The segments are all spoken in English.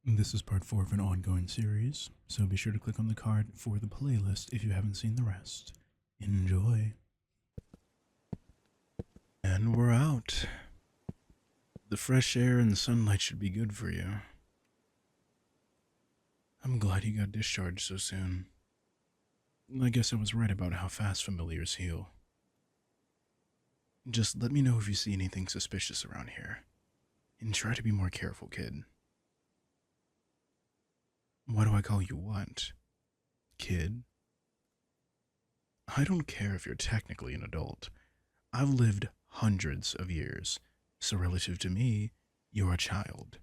This is part 4 of an ongoing series, so be sure to click on the card for the playlist if you haven't seen the rest. Enjoy. And we're out. The fresh air and sunlight should be good for you. I'm glad you got discharged so soon. I guess I was right about how fast familiars heal. Just let me know if you see anything suspicious around here. And try to be more careful, kid. Why do I call you what? Kid? I don't care if you're technically an adult. I've lived hundreds of years, so relative to me, you're a child.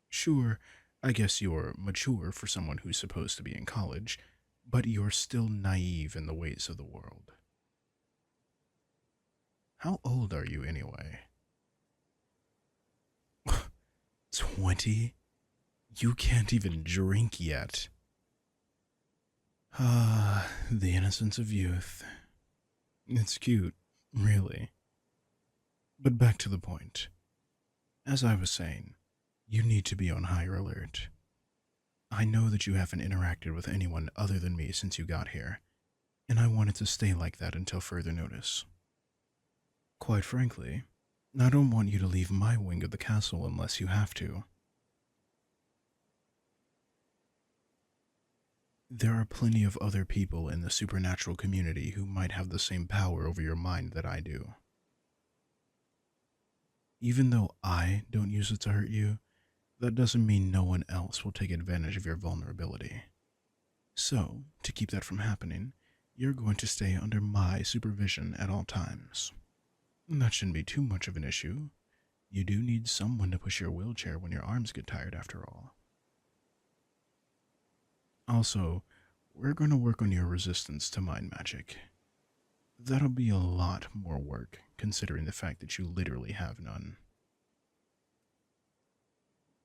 Sure, I guess you're mature for someone who's supposed to be in college, but you're still naive in the ways of the world. How old are you anyway? 20? You can't even drink yet. Ah, the innocence of youth. It's cute, really. But back to the point. As I was saying, you need to be on higher alert. I know that you haven't interacted with anyone other than me since you got here, and I want it to stay like that until further notice. Quite frankly, I don't want you to leave my wing of the castle unless you have to. There are plenty of other people in the supernatural community who might have the same power over your mind that I do. Even though I don't use it to hurt you, that doesn't mean no one else will take advantage of your vulnerability. So, to keep that from happening, you're going to stay under my supervision at all times. That shouldn't be too much of an issue. You do need someone to push your wheelchair when your arms get tired, after all. Also, we're going to work on your resistance to mind magic. That'll be a lot more work, considering the fact that you literally have none.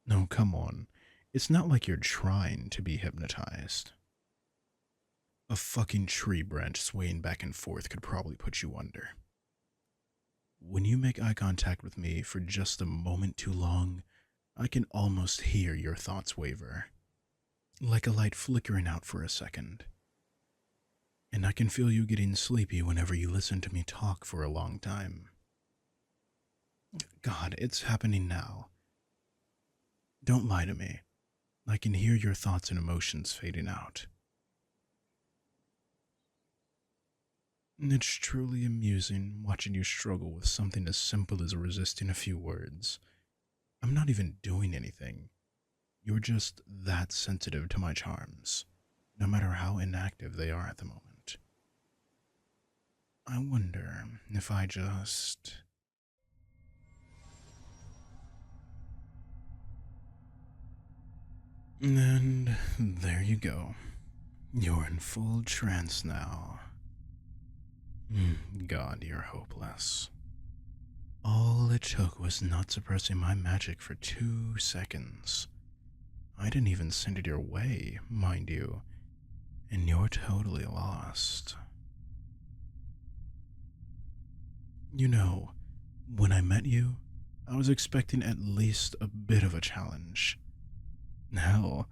No, come on. It's not like you're trying to be hypnotized. A fucking tree branch swaying back and forth could probably put you under. When you make eye contact with me for just a moment too long, I can almost hear your thoughts waver, like a light flickering out for a second. And I can feel you getting sleepy whenever you listen to me talk for a long time. God, it's happening now. Don't lie to me. I can hear your thoughts and emotions fading out. It's truly amusing watching you struggle with something as simple as resisting a few words. I'm not even doing anything. You're just that sensitive to my charms, no matter how inactive they are at the moment. I wonder if I just... And there you go. You're in full trance now. God, you're hopeless. All it took was not suppressing my magic for 2 seconds. I didn't even send it your way, mind you, and you're totally lost. You know, when I met you, I was expecting at least a bit of a challenge. Hell,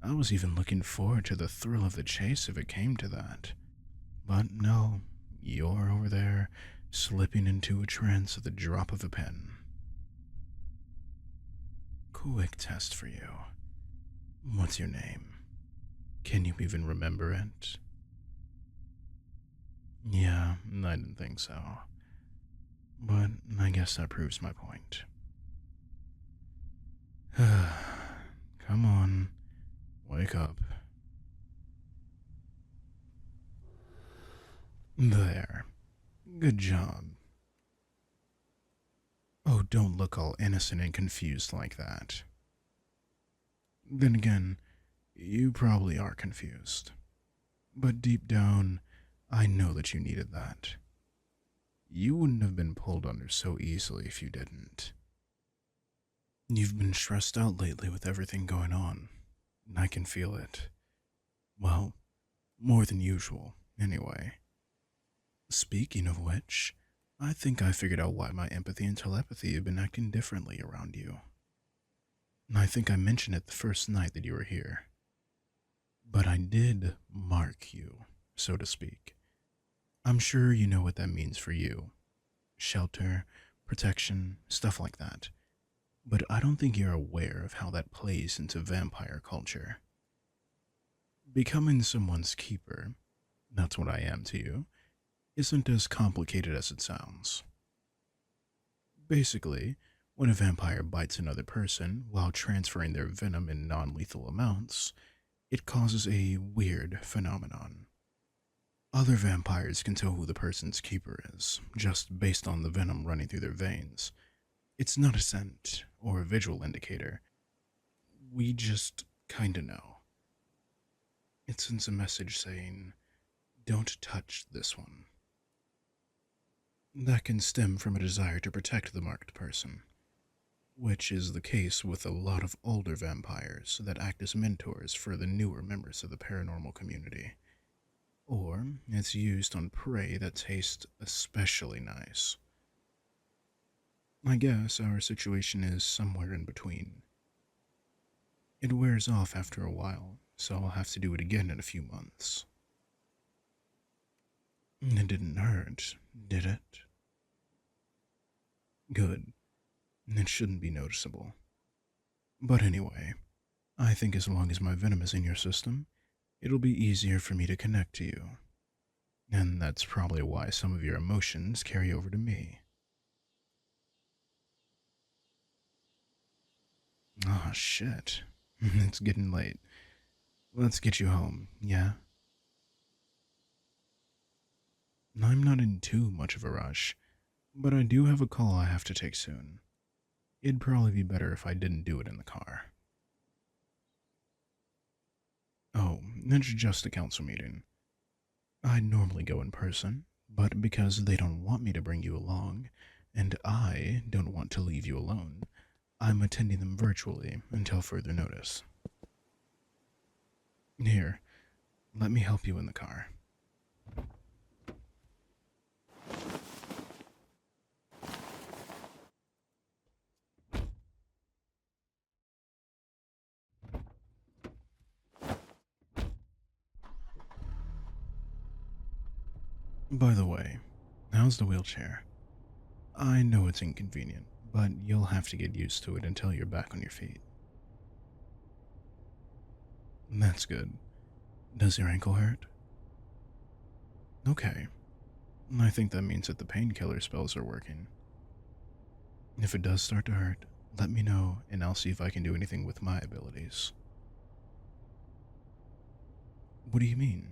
I was even looking forward to the thrill of the chase if it came to that. But no, you're over there, slipping into a trance at the drop of a pen. Quick test for you. What's your name? Can you even remember it? Yeah, I didn't think so. But I guess that proves my point. Come on, wake up. There. Good job. Oh, don't look all innocent and confused like that. Then again, you probably are confused. But deep down, I know that you needed that. You wouldn't have been pulled under so easily if you didn't. You've been stressed out lately with everything going on. I can feel it. Well, more than usual, anyway. Speaking of which, I think I figured out why my empathy and telepathy have been acting differently around you. I think I mentioned it the first night that you were here. But I did mark you, so to speak. I'm sure you know what that means for you. Shelter, protection, stuff like that. But I don't think you're aware of how that plays into vampire culture. Becoming someone's keeper, that's what I am to you, isn't as complicated as it sounds. Basically, when a vampire bites another person while transferring their venom in non lethal amounts, it causes a weird phenomenon. Other vampires can tell who the person's keeper is, just based on the venom running through their veins. It's not a scent or a visual indicator. We just kinda know. It sends a message saying, don't touch this one. That can stem from a desire to protect the marked person, which is the case with a lot of older vampires that act as mentors for the newer members of the paranormal community. Or it's used on prey that taste especially nice. I guess our situation is somewhere in between. It wears off after a while, so I'll have to do it again in a few months. It didn't hurt, did it? Good. It shouldn't be noticeable. But anyway, I think as long as my venom is in your system, it'll be easier for me to connect to you. And that's probably why some of your emotions carry over to me. Ah, shit. It's getting late. Let's get you home, yeah? I'm not in too much of a rush, but I do have a call I have to take soon. It'd probably be better if I didn't do it in the car. Oh, it's just a council meeting. I'd normally go in person, but because they don't want me to bring you along, and I don't want to leave you alone, I'm attending them virtually until further notice. Here, let me help you in the car. By the way, how's the wheelchair? I know it's inconvenient, but you'll have to get used to it until you're back on your feet. That's good. Does your ankle hurt? Okay. I think that means that the painkiller spells are working. If it does start to hurt, let me know and I'll see if I can do anything with my abilities. What do you mean?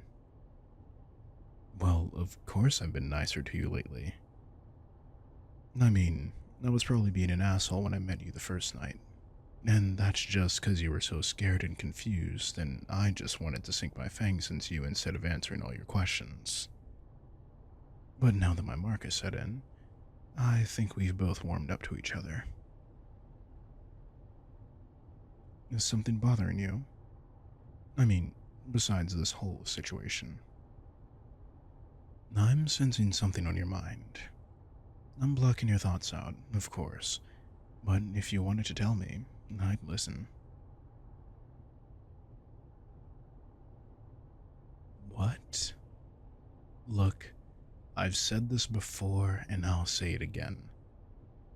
Well, of course I've been nicer to you lately. I mean, I was probably being an asshole when I met you the first night. And that's just 'cause you were so scared and confused, and I just wanted to sink my fangs into you instead of answering all your questions. But now that my mark is set in, I think we've both warmed up to each other. Is something bothering you? I mean, besides this whole situation. I'm sensing something on your mind. I'm blocking your thoughts out, of course, but if you wanted to tell me, I'd listen. What? Look, I've said this before and I'll say it again.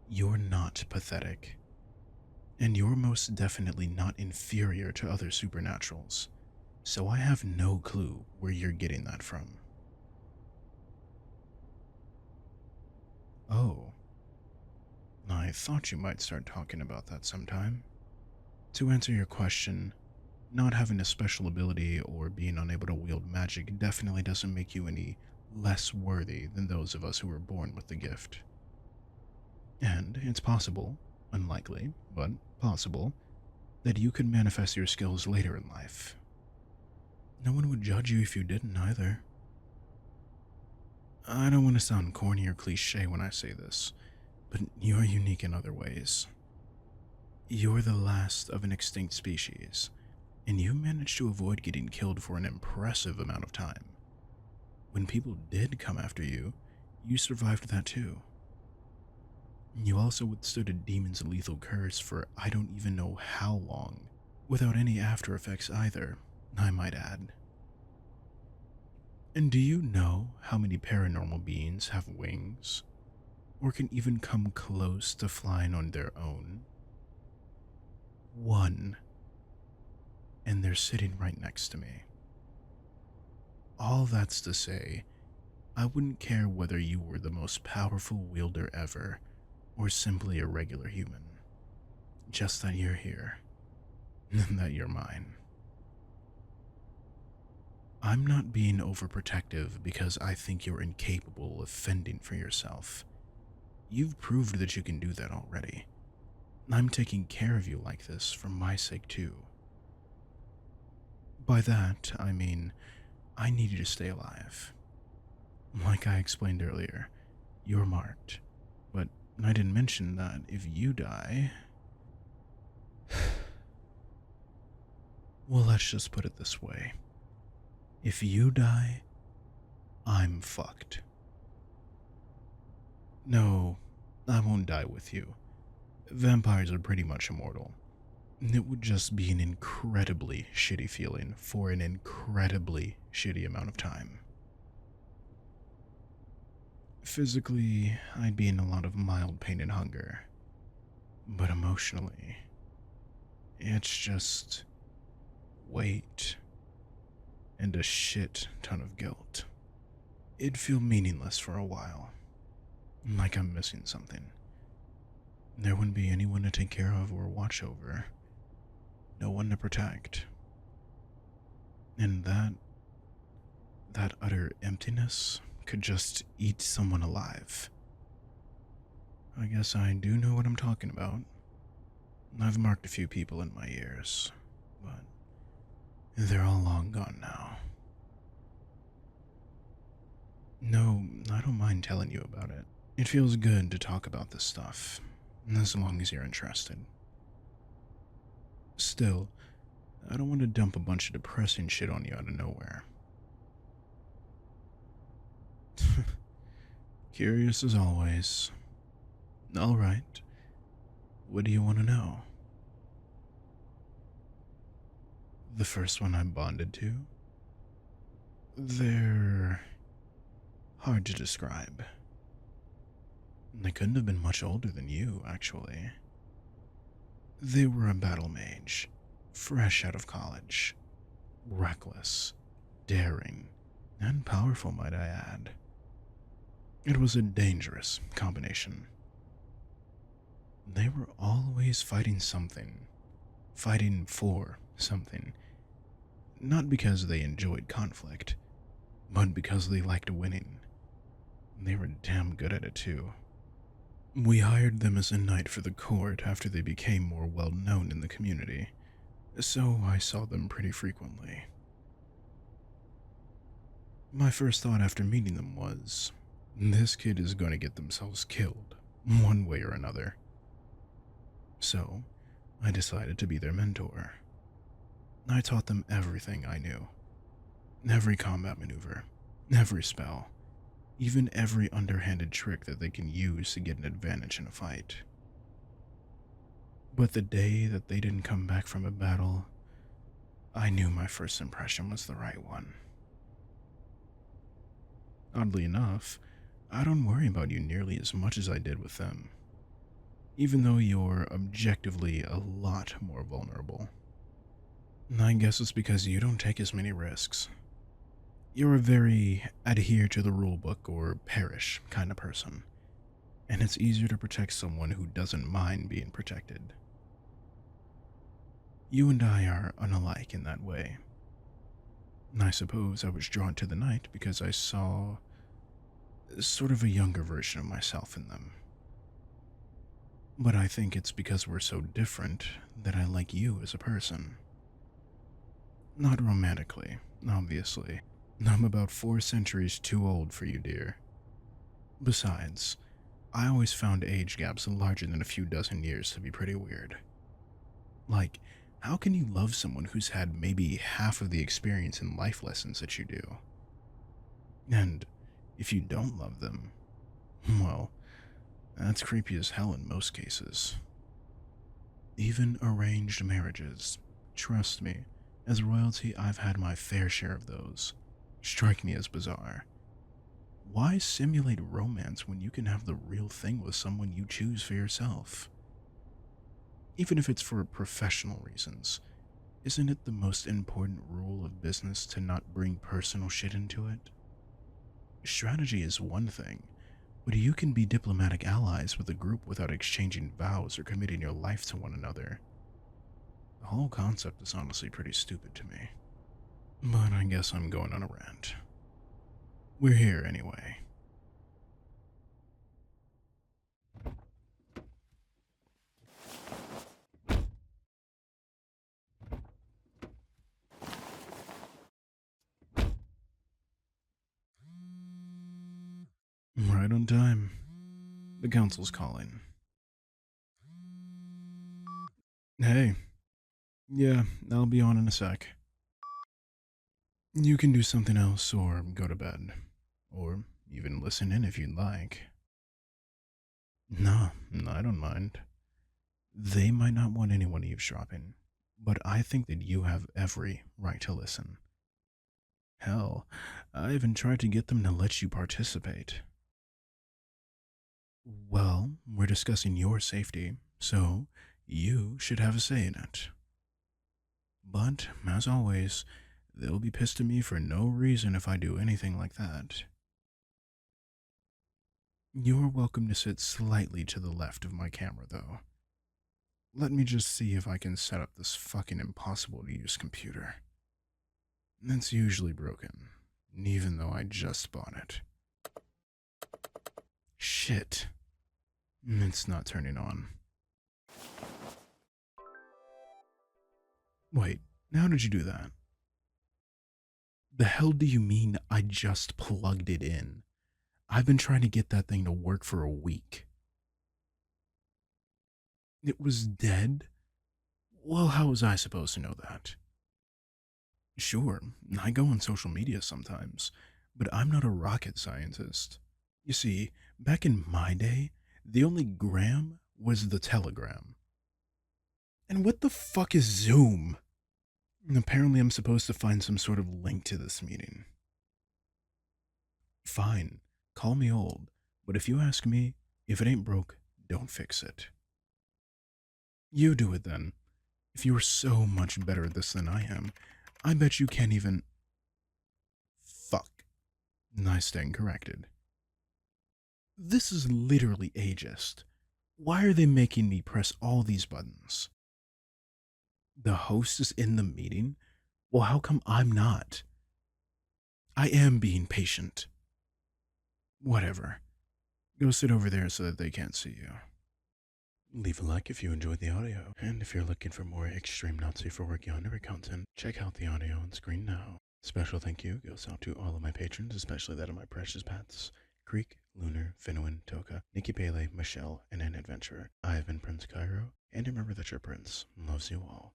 You're not pathetic. And you're most definitely not inferior to other supernaturals. So I have no clue where you're getting that from. Oh, I thought you might start talking about that sometime. To answer your question, not having a special ability or being unable to wield magic definitely doesn't make you any less worthy than those of us who were born with the gift. And it's possible, unlikely, but possible, that you could manifest your skills later in life. No one would judge you if you didn't either. I don't want to sound corny or cliche when I say this, but you're unique in other ways. You're the last of an extinct species, and you managed to avoid getting killed for an impressive amount of time. When people did come after you, you survived that too. You also withstood a demon's lethal curse for I don't even know how long, without any after effects either, I might add. And do you know how many paranormal beings have wings, or can even come close to flying on their own? One. And they're sitting right next to me. All that's to say, I wouldn't care whether you were the most powerful wielder ever, or simply a regular human. Just that you're here, and that you're mine. I'm not being overprotective because I think you're incapable of fending for yourself. You've proved that you can do that already. I'm taking care of you like this for my sake too. By that, I mean, I need you to stay alive. Like I explained earlier, you're marked. But I didn't mention that if you die... Well, let's just put it this way. If you die, I'm fucked. No, I won't die with you. Vampires are pretty much immortal. It would just be an incredibly shitty feeling for an incredibly shitty amount of time. Physically, I'd be in a lot of mild pain and hunger. But emotionally, it's just weight and a shit ton of guilt. It'd feel meaningless for a while, like I'm missing something. There wouldn't be anyone to take care of or watch over, no one to protect. And that utter emptiness could just eat someone alive. I guess I do know what I'm talking about. I've marked a few people in my years, but they're all long gone now. No, I don't mind telling you about it. It feels good to talk about this stuff, as long as you're interested. Still, I don't want to dump a bunch of depressing shit on you out of nowhere. Curious as always. Alright, what do you want to know? The first one I'm bonded to? They're hard to describe. They couldn't have been much older than you, actually. They were a battle mage, fresh out of college. Reckless, daring, and powerful, might I add. It was a dangerous combination. They were always fighting something, fighting for something. Not because they enjoyed conflict, but because they liked winning. They were damn good at it too. We hired them as a knight for the court after they became more well known in the community, so I saw them pretty frequently. My first thought after meeting them was, this kid is going to get themselves killed, one way or another. So, I decided to be their mentor. I taught them everything I knew. Every combat maneuver, every spell, even every underhanded trick that they can use to get an advantage in a fight. But the day that they didn't come back from a battle, I knew my first impression was the right one. Oddly enough, I don't worry about you nearly as much as I did with them, even though you're objectively a lot more vulnerable. I guess it's because you don't take as many risks. You're a very adhere to the rulebook or perish kind of person, and it's easier to protect someone who doesn't mind being protected. You and I are unalike in that way. I suppose I was drawn to the knight because I saw sort of a younger version of myself in them. But I think it's because we're so different that I like you as a person. Not romantically, obviously. I'm about 4 centuries too old for you, dear. Besides, I always found age gaps larger than a few dozen years to be pretty weird. Like, how can you love someone who's had maybe half of the experience and life lessons that you do? And if you don't love them, well, That's creepy as hell in most cases. Even arranged marriages. Trust me, as royalty, I've had my fair share of those. Strike me as bizarre. Why simulate romance when you can have the real thing with someone you choose for yourself? Even if it's for professional reasons, isn't it the most important rule of business to not bring personal shit into it? Strategy is one thing, but you can be diplomatic allies with a group without exchanging vows or committing your life to one another. The whole concept is honestly pretty stupid to me. But I guess I'm going on a rant. We're here anyway. Right on time. The council's calling. Hey. Yeah, I'll be on in a sec. You can do something else or go to bed. Or even listen in if you'd like. No, I don't mind. They might not want anyone eavesdropping, but I think that you have every right to listen. Hell, I even tried to get them to let you participate. Well, we're discussing your safety, so you should have a say in it. But, as always, they'll be pissed at me for no reason if I do anything like that. You're welcome to sit slightly to the left of my camera, though. Let me just see if I can set up this fucking impossible to use computer. It's usually broken, even though I just bought it. Shit. It's not turning on. Wait, how did you do that? The hell do you mean I just plugged it in? I've been trying to get that thing to work for a week. It was dead? Well, how was I supposed to know that? Sure, I go on social media sometimes, but I'm not a rocket scientist. You see, back in my day, the only gram was the telegram. And what the fuck is Zoom? Apparently, I'm supposed to find some sort of link to this meeting. Fine, call me old, but if you ask me, if it ain't broke, don't fix it. You do it then. If you are so much better at this than I am, I bet you can't even. Fuck. Nice thing corrected. This is literally ageist. Why are they making me press all these buttons? The host is in the meeting? Well, how come I'm not? I am being patient. Whatever. Go sit over there so that they can't see you. Leave a like if you enjoyed the audio, and if you're looking for more extreme not safe for work yandere content, check out the audio on screen now. Special thank you goes out to all of my patrons, especially that of my precious pets, Creek, Lunar, Finwin, Toka, Nikki Pele, Michelle, and an adventurer. I have been Prince Kairo, and remember that your prince loves you all.